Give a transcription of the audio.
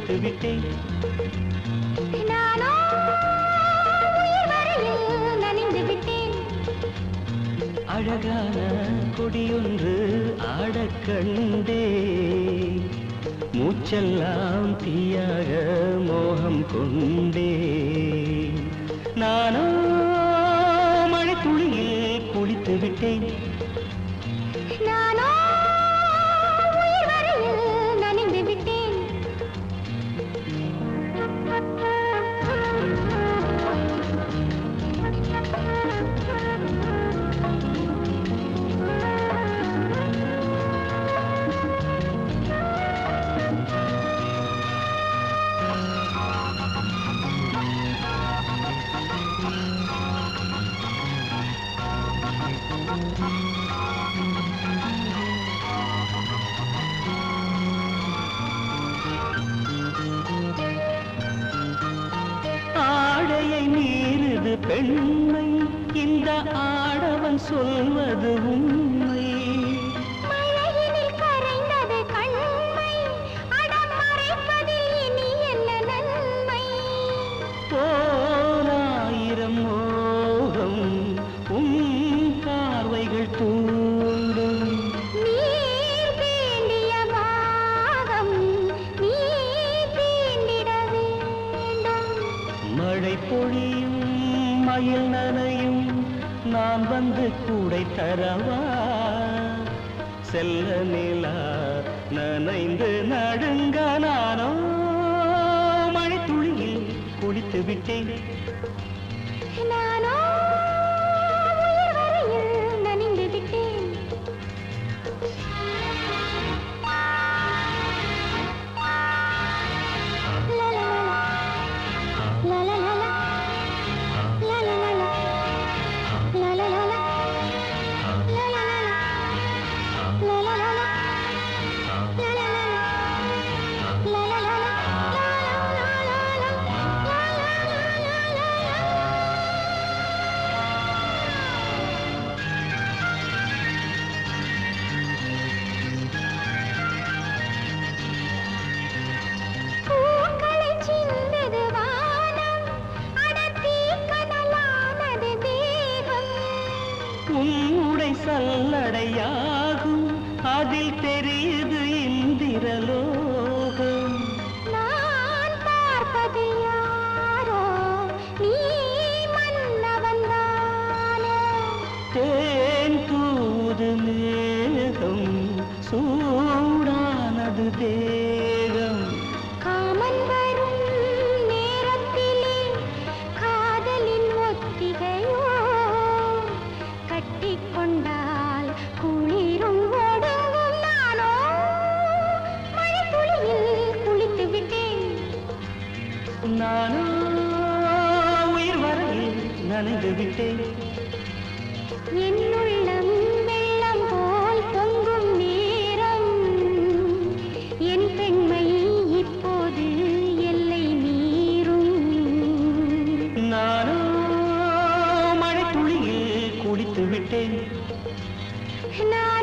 குளித்து விட்டேன். நானோ உயிர் வரையில் நனைந்து விட்டேன். அழகான கொடியொன்று ஆடக் கண்டே, மூச்செல்லாம் தீயாக மோகம் கொண்டே. நானோ மழை துளியில் குளித்து விட்டேன். நானோ உயிர் வரையில் நனைந்து விட்டேன். ஆடையை மீறுது பெண்மை, இந்த ஆடவன் சொல்வது உண்மை. மழையினில் கரைந்தது கண்மை, அடம் மறைப்பதில் இனி என்ன நன்மை? போராயிரம் மோகம் உன் பார்வைகள் தூண்டும். நீர் தீண்டிய பாகம் நீ தீண்டிட வேண்டும். மழை பொழியும் மயில் நனையும், நான் வந்து கூடை தரவா? செல்ல நிலா நனைந்து நடுங்க, நானோ மழை துளியில் குளித்து விட்டேன். நானோ உயிர் வரையில் நனைந்து விட்டேன். உன்னுடை சல்லடையாகும், அதில் தெரியுது இந்திரலோகம். நான் பார்ப்பது யாரோ, நீ மன்னவன் தானோ? தேன் தூது மேகம், சூடானது தேகம். காமன் வரும் நேரத்திலே காதலின் ஒத்திகையோ, கட்டிக்கொண்டால் குளிரும் ஒடுங்கும். நானோ மழை துளியில் குளித்து விட்டேன். நானோ உயிர் வரையில் நனைந்து விட்டேன். என்னுள்ளம் வெள்ளம் போல் பொங்கும் நேரம், என் பெண்மை இப்போது எல்லை மீறும். நானோ மழை துளியில் குளித்து விட்டேன். நான்